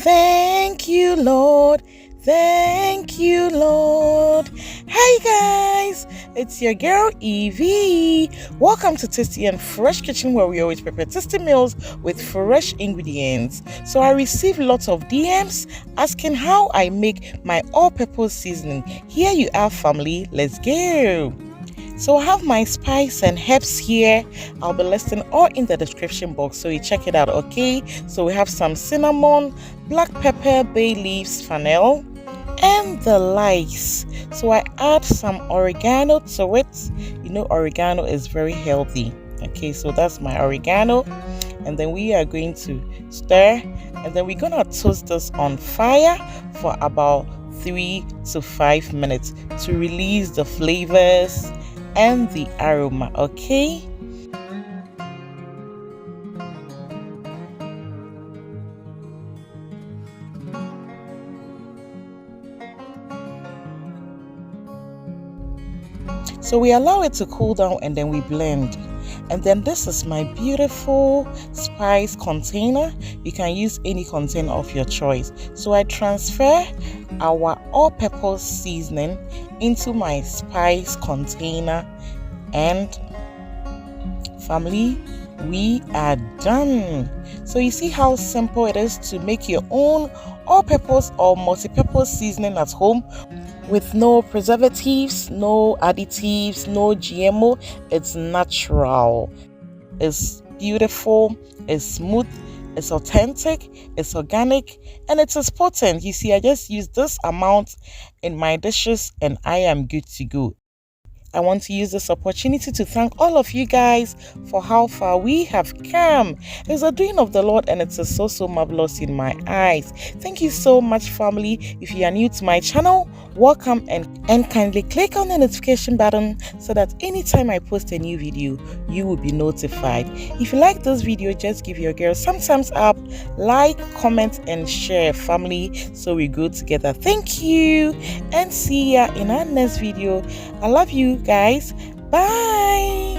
Thank you, Lord. Thank you, Lord. Hi guys, it's your girl Eveee. Welcome to Tasty and Fresh Kitchen, where we always prepare tasty meals with fresh ingredients. So I receive lots of DMs asking how I make my all-purpose seasoning. Here you are, family. Let's go. So I have my spice and herbs here. I'll be listing all in the description box, so you check it out, okay? So we have some cinnamon, black pepper, bay leaves, fennel, and the likes. So I add some oregano to it. You know, oregano is very healthy. Okay, so that's my oregano. And then we are going to stir, and then we're gonna toast this on fire for about 3 to 5 minutes to release the flavors and the aroma, okay? So we allow it to cool down and then we blend. And then this is my beautiful spice container. You can use any container of your choice. So I transfer our all-purpose seasoning into my spice container, and family, we are done. So you see how simple it is to make your own all-purpose or multi-purpose seasoning at home with no preservatives, no additives, no GMO. It's natural, it's beautiful, it's smooth, it's authentic, it's organic, and it is potent. You see, I just use this amount in my dishes and I am good to go. I want to use this opportunity to thank all of you guys for how far we have come. It's a doing of the Lord, and it's so marvelous in my eyes. Thank you so much, family. If you are new to my channel, welcome, and kindly click on the notification button so that anytime I post a new video, you will be notified. If you like this video, just give your girl some thumbs up, like, comment, and share, family, so we go together. Thank you, and see ya in our next video. I love you guys. Bye.